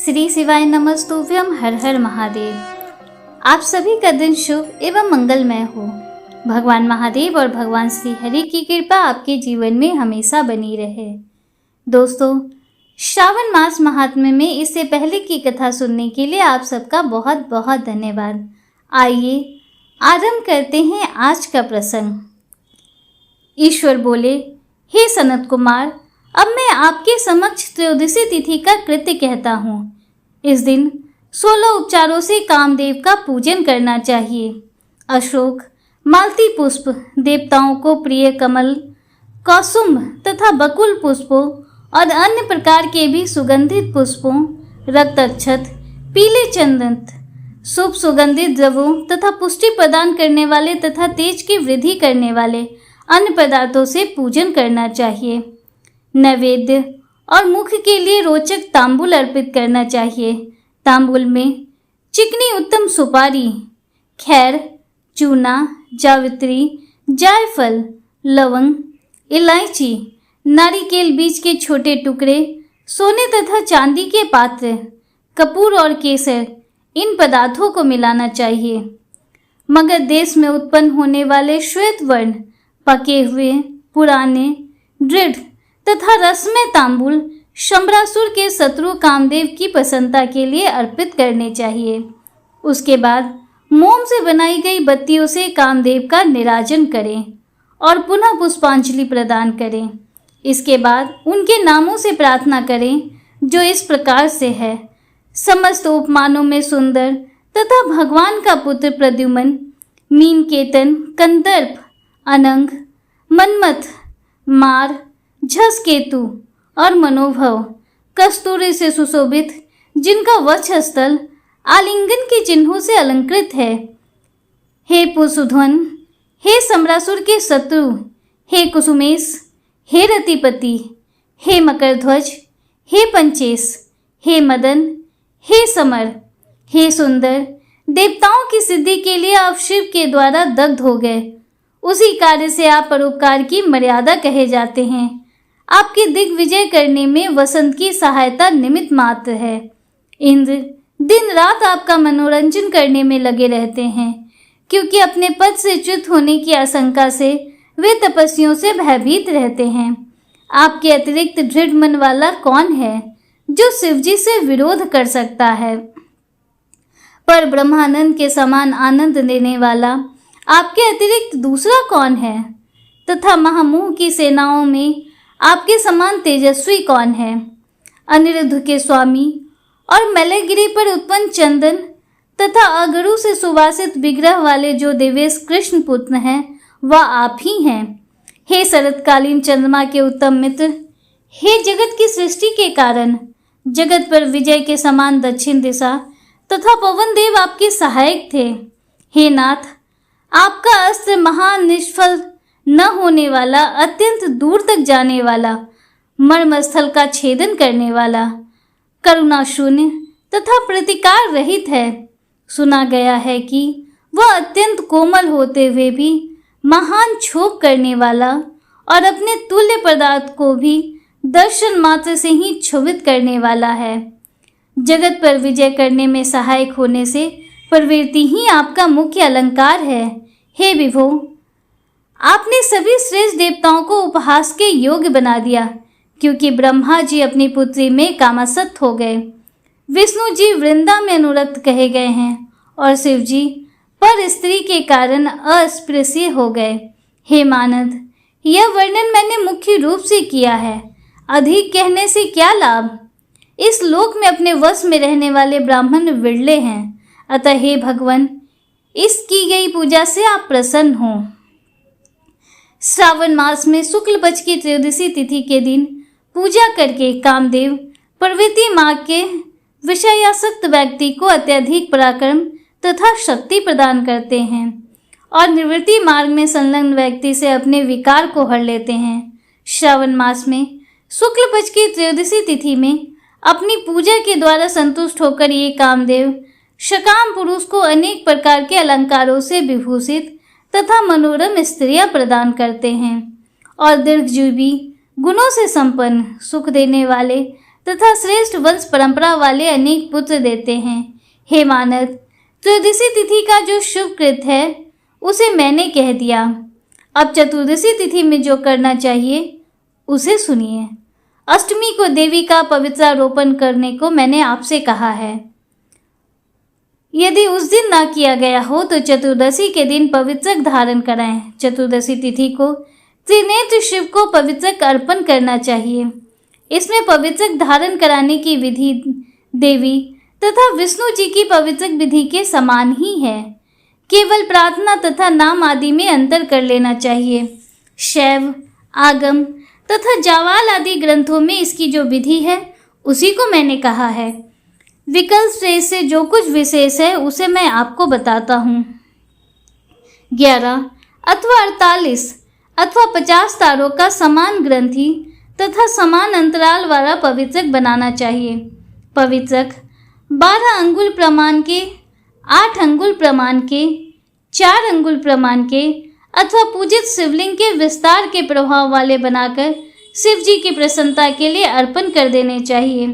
श्री शिवाय नमस्तुभ्यम। हर हर महादेव। आप सभी का दिन शुभ एवं मंगलमय हो। भगवान महादेव और भगवान श्री हरि की कृपा आपके जीवन में हमेशा बनी रहे। दोस्तों, श्रावण मास महात्म्य में इससे पहले की कथा सुनने के लिए आप सबका बहुत बहुत धन्यवाद। आइए आरंभ करते हैं आज का प्रसंग। ईश्वर बोले, हे सनत कुमार, अब मैं आपके समक्ष त्रयोदशी तिथि का कृत्य कहता हूँ। इस दिन 16 उपचारों से कामदेव का पूजन करना चाहिए। अशोक, मालती पुष्प, देवताओं को प्रिय कमल, कौसुम तथा बकुल पुष्पों और अन्य प्रकार के भी सुगंधित पुष्पों, रक्त अक्षत, पीले चंदन, शुभ सुगंधित द्रवों तथा पुष्टि प्रदान करने वाले तथा तेज की वृद्धि करने वाले अन्य पदार्थों से पूजन करना चाहिए। नैवेद्य और मुख के लिए रोचक तांबुल अर्पित करना चाहिए। तांबुल में चिकनी उत्तम सुपारी, खैर, चूना, जावित्री, जायफल, लवंग, इलायची, नारिकेल बीज के छोटे टुकड़े, सोने तथा चांदी के पात्र, कपूर और केसर, इन पदार्थों को मिलाना चाहिए। मगध देश में उत्पन्न होने वाले श्वेत वर्ण, पके हुए, पुराने, दृढ़ तथा रसमय तांबुल शंबरासुर के शत्रु कामदेव की प्रसन्नता के लिए अर्पित करने चाहिए। उसके बाद मोम से बनाई गई बत्तियों से कामदेव का निराजन करें और पुनः पुष्पांजलि प्रदान करें। इसके बाद उनके नामों से प्रार्थना करें, जो इस प्रकार से है। समस्त उपमानों में सुंदर तथा भगवान का पुत्र प्रद्युमन, मीनकेतन, कंदर्प, अनंग, मनमथ, मार, झसकेतु और मनोभव, कस्तूरी से सुशोभित, जिनका वक्षस्थल आलिंगन के चिन्हों से अलंकृत है। हे पुष्पध्वन, हे सम्रासुर के शत्रु, हे कुसुमेश, हे रतिपति, हे मकरध्वज, हे पंचेश, हे मदन, हे समर, हे सुंदर, देवताओं की सिद्धि के लिए आप शिव के द्वारा दग्ध हो गए। उसी कार्य से आप परोपकार की मर्यादा कहे जाते हैं। आपकी दिग्विजय करने में वसंत की सहायता निमित्त मात्र है। इंद्र दिन रात आपका मनोरंजन करने में लगे रहते हैं, क्योंकि अपने पद से च्युत होने की आशंका से वे तपस्वियों से भयभीत रहते हैं। आपके अतिरिक्त दृढ़ मन वाला कौन है जो शिवजी से विरोध कर सकता है? पर ब्रह्मानंद के समान आनंद देने वाला आपके अतिरिक्त दूसरा कौन है? तथा महामूह की सेनाओं में आपके समान तेजस्वी कौन है? अनिरुद्ध के स्वामी और मलयगिरी पर उत्पन्न चंदन तथा अगरु से सुवासित विग्रह वाले जो देवेश कृष्ण पुत्र हैं, वह आप ही हैं। हे शरतकालीन चंद्रमा के उत्तम मित्र, हे जगत की सृष्टि के कारण, जगत पर विजय के समान दक्षिण दिशा तथा पवन देव आपके सहायक थे। हे नाथ, आपका अस्त्र महान निष्फल न होने वाला, अत्यंत दूर तक जाने वाला, मर्मस्थल का छेदन करने वाला, करुणा शून्य तथा प्रतिकार रहित है। सुना गया है कि वह अत्यंत कोमल होते हुए भी महान क्षोभ करने वाला और अपने तुल्य पदार्थ को भी दर्शन मात्र से ही क्षोभित करने वाला है। जगत पर विजय करने में सहायक होने से प्रवृत्ति ही आपका मुख्य अलंकार है। हे विभो, आपने सभी श्रेष्ठ देवताओं को उपहास के योग्य बना दिया, क्योंकि ब्रह्मा जी अपनी पुत्री में कामासक्त हो गए, विष्णु जी वृंदा में अनुरक्त कहे गए हैं और शिव जी पर स्त्री के कारण अस्पृश्य हो गए। हे मानद, यह वर्णन मैंने मुख्य रूप से किया है, अधिक कहने से क्या लाभ? इस लोक में अपने वश में रहने वाले ब्राह्मण विरले हैं। अतः हे भगवान, इस की गई पूजा से आप प्रसन्न हो। श्रावण मास में शुक्ल पक्ष की त्रयोदशी तिथि के दिन पूजा करके कामदेव प्रवृत्ति मार्ग के विषयासक्त व्यक्ति को अत्यधिक पराक्रम तथा शक्ति प्रदान करते हैं और निवृत्ति मार्ग में संलग्न व्यक्ति से अपने विकार को हर लेते हैं। श्रावण मास में शुक्ल पक्ष की त्रयोदशी तिथि में अपनी पूजा के द्वारा संतुष्ट होकर ये कामदेव सकाम पुरुष को अनेक प्रकार के अलंकारों से विभूषित तथा मनोरम स्त्रियां प्रदान करते हैं और दीर्घजीवी, गुणों से संपन्न, सुख देने वाले तथा श्रेष्ठ वंश परंपरा वाले अनेक पुत्र देते हैं। हे मानद, त्रयोदशी तिथि का जो शुभ कृत है उसे मैंने कह दिया। अब चतुर्दशी तिथि में जो करना चाहिए उसे सुनिए। अष्टमी को देवी का पवित्रारोपण करने को मैंने आपसे कहा है। यदि उस दिन ना किया गया हो तो चतुर्दशी के दिन पवित्रक धारण कराएं। चतुर्दशी तिथि को त्रिनेत्र शिव को पवित्रक अर्पण करना चाहिए। इसमें पवित्रक धारण कराने की विधि देवी तथा विष्णु जी की पवित्रक विधि के समान ही है। केवल प्रार्थना तथा नाम आदि में अंतर कर लेना चाहिए। शैव, आगम तथा जावाल आदि ग्रंथों में इसकी जो विधि है उसी को मैंने कहा है। विकल्प से जो कुछ विशेष है उसे मैं आपको बताता हूँ। 11 अथवा 48 अथवा 50 तारों का समान ग्रंथि तथा समान अंतराल वाला पवित्रक बनाना चाहिए। पवित्रक 12 अंगुल प्रमाण के, 8 अंगुल प्रमाण के, 4 अंगुल प्रमाण के अथवा पूजित शिवलिंग के विस्तार के प्रभाव वाले बनाकर शिव जी की प्रसन्नता के लिए अर्पण कर देने चाहिए।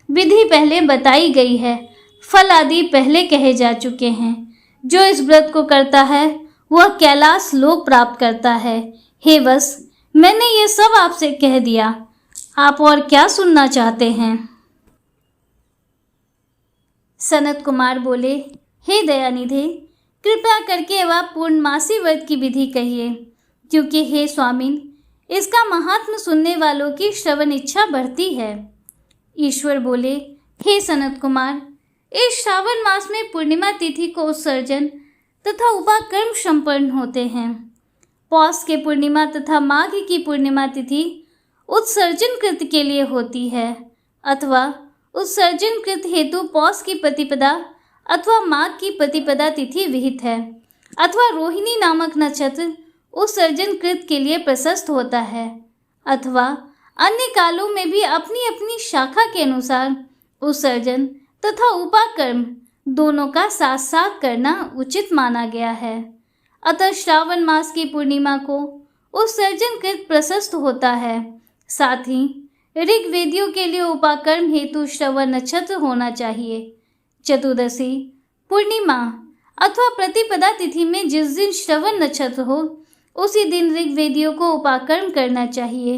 विधि पहले बताई गई है, फल आदि पहले कहे जा चुके हैं। जो इस व्रत को करता है वह कैलाश लोक प्राप्त करता है। हे वश, मैंने ये सब आपसे कह दिया, आप और क्या सुनना चाहते हैं? सनत कुमार बोले, हे दयानिधे, कृपया करके अब आप पूर्णमासी व्रत की विधि कहिए, क्योंकि हे स्वामिन, इसका महात्म सुनने वालों की श्रवण इच्छा बढ़ती है। ईश्वर बोले, हे सनत कुमार, इस श्रावण मास में पूर्णिमा तिथि को उत्सर्जन तथा उपाकर्म संपन्न होते हैं। पौष के पूर्णिमा तथा माघ की पूर्णिमा तिथि उत्सर्जन कृत के लिए होती है, अथवा उत्सर्जन कृत हेतु पौष की प्रतिपदा अथवा माघ की प्रतिपदा तिथि विहित है, अथवा रोहिणी नामक नक्षत्र उत्सर्जन कृत के लिए प्रशस्त होता है, अथवा अन्य कालों में भी अपनी अपनी शाखा के अनुसार उत्सर्जन तथा उपाकर्म दोनों का साथ साथ करना उचित माना गया है। अतः श्रावण मास की पूर्णिमा को उत्सर्जन कृत प्रशस्त होता है। साथ ही ऋग्वेदियों के लिए उपाकर्म हेतु श्रवण नक्षत्र होना चाहिए। चतुर्दशी, पूर्णिमा अथवा प्रतिपदा तिथि में जिस दिन श्रवण नक्षत्र हो उसी दिन ऋग्वेदियों को उपाकर्म करना चाहिए।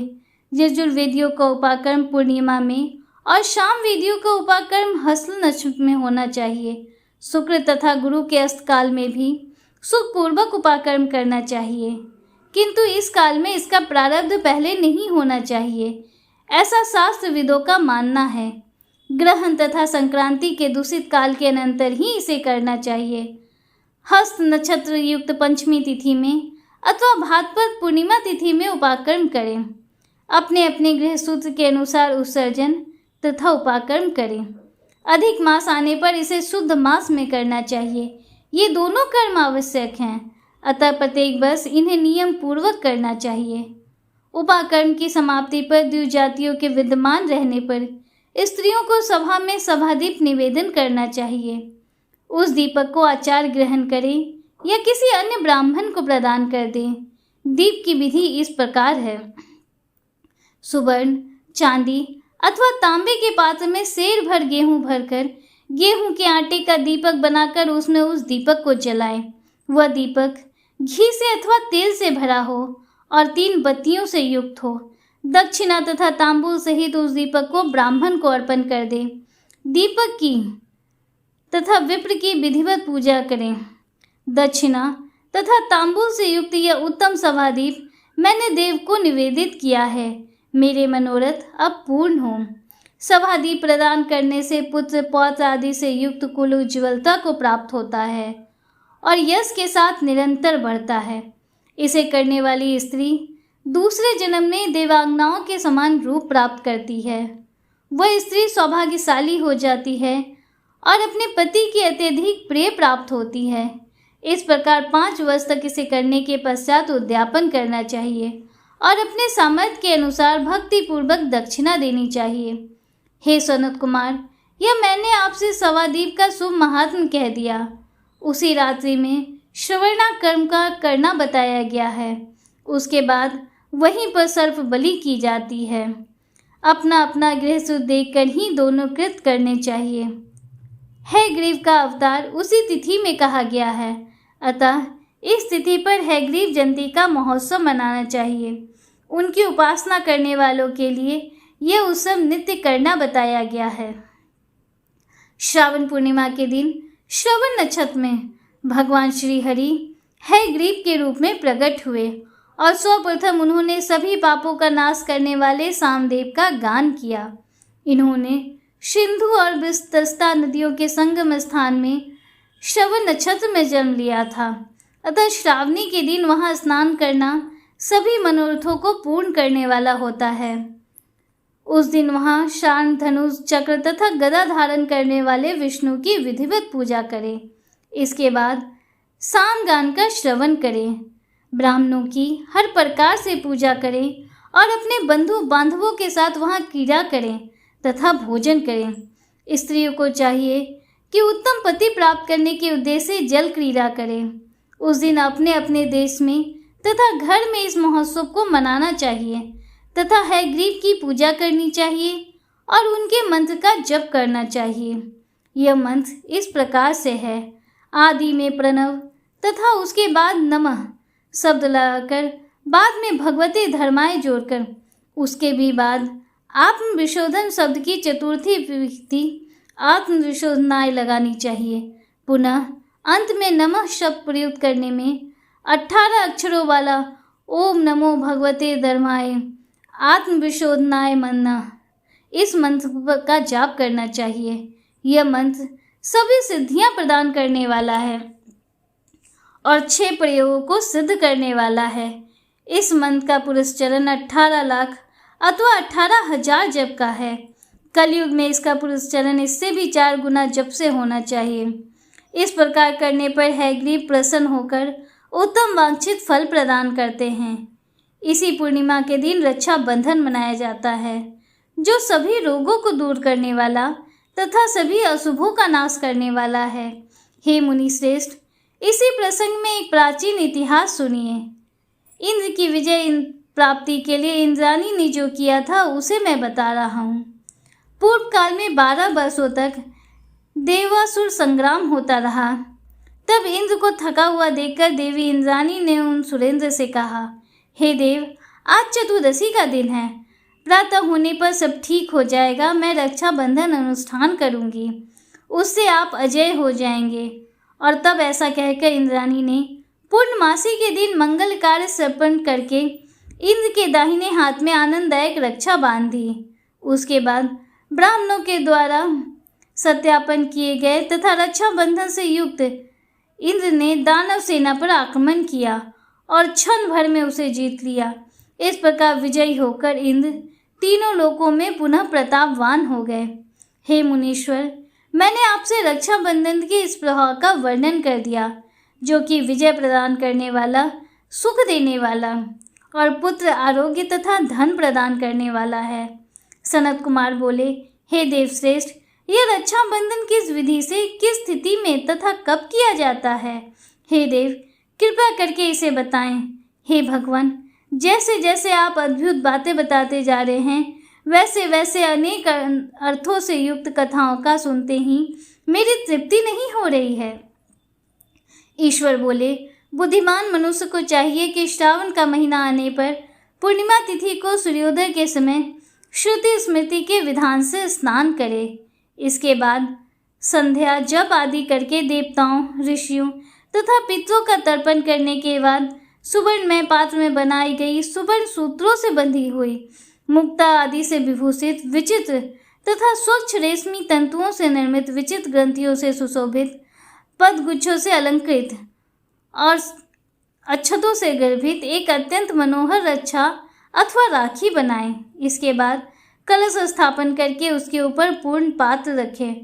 यजुर्वेदियों का उपाकर्म पूर्णिमा में और शाम वेदियों का उपाकर्म हस्त नक्षत्र में होना चाहिए। शुक्र तथा गुरु के अस्त काल में भी सुखपूर्वक उपाकर्म करना चाहिए, किंतु इस काल में इसका प्रारब्ध पहले नहीं होना चाहिए, ऐसा शास्त्र विदों का मानना है। ग्रहण तथा संक्रांति के दूषित काल के अनंतर ही इसे करना चाहिए। हस्त नक्षत्र युक्त पंचमी तिथि में अथवा भाद्रपद पूर्णिमा तिथि में उपाकर्म करें। अपने अपने गृह सूत्र के अनुसार उत्सर्जन तथा उपाकर्म करें। अधिक मास आने पर इसे शुद्ध मास में करना चाहिए। ये दोनों कर्म आवश्यक हैं, अतः प्रत्येक वर्ष इन्हें नियम पूर्वक करना चाहिए। उपाकर्म की समाप्ति पर द्विजातियों के विद्यमान रहने पर स्त्रियों को सभा में सभादीप निवेदन करना चाहिए। उस दीपक को आचार्य ग्रहण करें या किसी अन्य ब्राह्मण को प्रदान कर दें। दीप की विधि इस प्रकार है। सुवर्ण, चांदी अथवा तांबे के पात्र में सेर भर गेहूं भरकर गेहूं के आटे का दीपक बनाकर उसमें उस दीपक को जलाएं। वह दीपक घी से अथवा तेल से भरा हो और 3 बत्तियों से युक्त हो। दक्षिणा तथा तांबूल सहित उस दीपक को ब्राह्मण को अर्पण कर दें। दीपक की तथा विप्र की विधिवत पूजा करें। दक्षिणा तथा तांबूल से युक्त यह उत्तम सभादीप मैंने देव को निवेदित किया है। मेरे मनोरथ अब पूर्ण हो। सभादीप प्रदान करने से पुत्र पौत्र आदि से युक्त कुल उज्ज्वलता को प्राप्त होता है और यश के साथ निरंतर बढ़ता है। इसे करने वाली स्त्री दूसरे जन्म में देवांगनाओं के समान रूप प्राप्त करती है। वह स्त्री सौभाग्यशाली हो जाती है और अपने पति की अत्यधिक प्रिय प्राप्त होती है। इस प्रकार 5 वर्ष तक इसे करने के पश्चात उद्यापन करना चाहिए और अपने सामर्थ्य के अनुसार भक्ति पूर्वक दक्षिणा देनी चाहिए। हे सनत कुमार, यह मैंने आपसे सवादीप का शुभ महात्म कह दिया। उसी रात्रि में श्रवणा कर्म का करना बताया गया है। उसके बाद वहीं पर सर्प बलि की जाती है। अपना अपना गृह सुख देखकर ही दोनों कृत करने चाहिए। हयग्रीव का अवतार उसी तिथि में कहा गया है, अतः इस तिथि पर हयग्रीव जयंती का महोत्सव मनाना चाहिए। उनकी उपासना करने वालों के लिए यह उत्सव नित्य करना बताया गया है। श्रावण पूर्णिमा के दिन श्रवण नक्षत्र में भगवान श्री हरि हयग्रीव के रूप में प्रकट हुए और सर्वप्रथम उन्होंने सभी पापों का नाश करने वाले सामदेव का गान किया। इन्होंने सिंधु और विस्तस्ता नदियों के संगम स्थान में श्रवण नक्षत्र में जन्म लिया था, अतः श्रावणी के दिन वहां स्नान करना सभी मनोरथों को पूर्ण करने वाला होता है। उस दिन वहां शान, धनुष, चक्र तथा गदा धारण करने वाले विष्णु की विधिवत पूजा करें। इसके बाद सामगान का श्रवण करें, ब्राह्मणों की हर प्रकार से पूजा करें और अपने बंधु बांधवों के साथ वहां क्रीड़ा करें तथा भोजन करें। स्त्रियों को चाहिए कि उत्तम पति प्राप्त करने के उद्देश्य से जल क्रीड़ा करें। उस दिन अपने अपने देश में तथा घर में इस महोत्सव को मनाना चाहिए तथा हयग्रीव की पूजा करनी चाहिए और उनके मंत्र का जप करना चाहिए। यह मंत्र इस प्रकार से है: आदि में प्रणव तथा उसके बाद नमः शब्द लगाकर बाद में भगवते धर्माय जोड़कर उसके भी बाद आत्मविशोधन शब्द की चतुर्थी विभक्ति आत्मविशोधनाय लगानी चाहिए। पुनः अंत में नमः शब्द प्रयुक्त करने में 18 अक्षरों वाला ओम नमो भगवते धर्माय आत्मविशोधनाय मन्ना इस मंत्र का जाप करना चाहिए। यह मंत्र सभी सिद्धियां प्रदान करने वाला है और 6 प्रयोगों को सिद्ध करने वाला है। इस मंत्र का पुरस्चरण 18 लाख अथवा 18,000 जप का है। कलयुग में इसका पुरस्चरण इससे भी 4 गुना जप से होना चाहिए। इस प्रकार करने पर हयग्रीव प्रसन्न होकर उत्तम वांछित फल प्रदान करते हैं। इसी पूर्णिमा के दिन रक्षा बंधन मनाया जाता है, जो सभी रोगों को दूर करने वाला तथा सभी अशुभों का नाश करने वाला है। हे मुनि श्रेष्ठ, इसी प्रसंग में एक प्राचीन इतिहास सुनिए। इंद्र की विजय प्राप्ति के लिए इंद्राणी ने जो किया था उसे मैं बता रहा हूँ। पूर्व काल में 12 वर्षों तक देवासुर संग्राम होता रहा। तब इंद्र को थका हुआ देखकर देवी इंद्राणी ने उन सुरेंद्र से कहा, हे देव, आज चतुर्दशी का दिन है, प्रातः होने पर सब ठीक हो जाएगा। मैं रक्षाबंधन अनुष्ठान करूंगी, उससे आप अजय हो जाएंगे। और तब ऐसा कहकर इंद्राणी ने पूर्णमासी के दिन मंगल कार्य समर्पण करके इंद्र के दाहिने हाथ में आनंददायक रक्षा बांध दी। उसके बाद ब्राह्मणों के द्वारा सत्यापन किए गए तथा रक्षाबंधन से युक्त इंद्र ने दानव सेना पर आक्रमण किया और क्षण भर में उसे जीत लिया। इस प्रकार विजयी होकर इंद्र तीनों लोकों में पुनः प्रतापवान हो गए। हे मुनीश्वर, मैंने आपसे रक्षाबंधन के इस प्रभाव का वर्णन कर दिया, जो कि विजय प्रदान करने वाला, सुख देने वाला और पुत्र, आरोग्य तथा धन प्रदान करने वाला है। सनत कुमार बोले, हे देवश्रेष्ठ, यह रक्षाबंधन किस विधि से, किस स्थिति में तथा कब किया जाता है? हे देव, कृपया करके इसे बताएं। हे भगवान, जैसे जैसे आप अद्भुत बातें बताते जा रहे हैं, वैसे वैसे अनेक अर्थों से युक्त कथाओं का सुनते ही मेरी तृप्ति नहीं हो रही है। ईश्वर बोले, बुद्धिमान मनुष्य को चाहिए कि श्रावण का महीना आने पर पूर्णिमा तिथि को सूर्योदय के समय श्रुति स्मृति के विधान से स्नान करे। इसके बाद संध्या जप आदि करके देवताओं, ऋषियों तथा पितरों का तर्पण करने के बाद सुवर्णमय पात्र में बनाई गई सुवर्ण सूत्रों से बंधी हुई, मुक्ता आदि से विभूषित, विचित्र तथा स्वच्छ रेशमी तंतुओं से निर्मित, विचित्र ग्रंथियों से सुशोभित, पदगुच्छों से अलंकृत और अक्षतों से गर्भित एक अत्यंत मनोहर रक्षा अथवा राखी बनाएं। इसके बाद कलश स्थापन करके उसके ऊपर पूर्ण पात्र रखें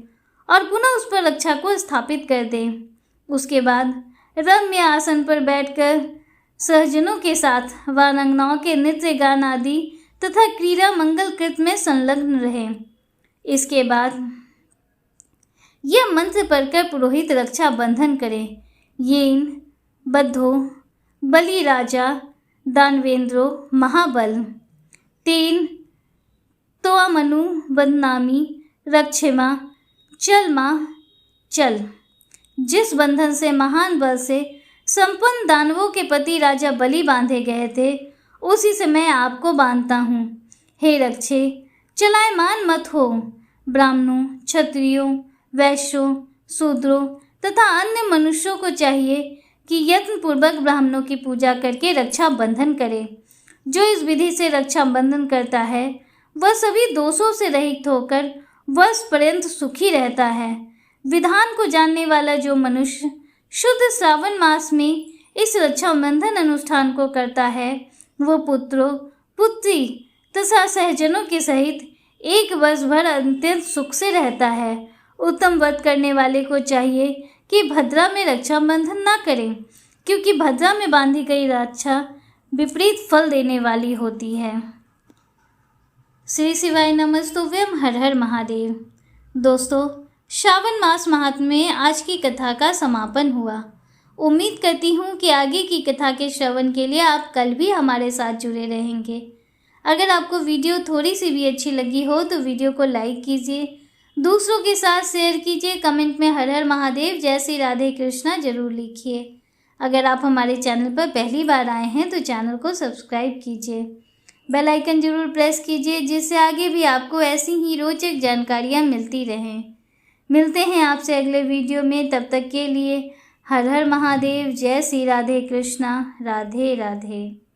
और पुनः उस पर रक्षा को स्थापित कर दें। उसके बाद रम्य आसन पर बैठकर सहजनों के साथ वानंगनाओं के नृत्य गान आदि तथा क्रीड़ा मंगल कृत में संलग्न रहें। इसके बाद यह मंत्र पढ़कर पुरोहित रक्षा बंधन करें। येन बद्धो बलि राजा दानवेंद्रो महाबल तेन तो मनु बदनामी रक्षे माँ, चल माँ चल। जिस बंधन से महान बल से संपन्न दानवों के पति राजा बलि बांधे गए थे, उसी से मैं आपको बांधता हूँ। हे रक्षे, चलायमान मत हो। ब्राह्मणों, क्षत्रियों, वैश्यों, शूद्रों तथा अन्य मनुष्यों को चाहिए कि यत्नपूर्वक ब्राह्मणों की पूजा करके रक्षा बंधन करे। जो इस विधि से रक्षा बंधन करता है, वह सभी दोषों से रहित होकर वर्ष पर्यंत सुखी रहता है। विधान को जानने वाला जो मनुष्य शुद्ध श्रावण मास में इस रक्षा बंधन अनुष्ठान को करता है, वो पुत्रों, पुत्री तथा सहजनों के सहित एक वर्ष भर अत्यंत सुख से रहता है। उत्तम व्रत करने वाले को चाहिए कि भद्रा में रक्षा बंधन ना करें, क्योंकि भद्रा में बांधी गई रक्षा विपरीत फल देने वाली होती है। श्री शिवाय नमस्तुभ्यम। हर हर महादेव। दोस्तों, श्रावण मास महात्म्य में आज की कथा का समापन हुआ। उम्मीद करती हूँ कि आगे की कथा के श्रवण के लिए आप कल भी हमारे साथ जुड़े रहेंगे। अगर आपको वीडियो थोड़ी सी भी अच्छी लगी हो तो वीडियो को लाइक कीजिए, दूसरों के साथ शेयर कीजिए, कमेंट में हर हर महादेव जय श्री राधे कृष्णा जरूर लिखिए। अगर आप हमारे चैनल पर पहली बार आए हैं तो चैनल को सब्सक्राइब कीजिए, बेल आइकन जरूर प्रेस कीजिए, जिससे आगे भी आपको ऐसी ही रोचक जानकारियाँ मिलती रहें। मिलते हैं आपसे अगले वीडियो में, तब तक के लिए हर हर महादेव जय श्री राधे कृष्णा। राधे राधे।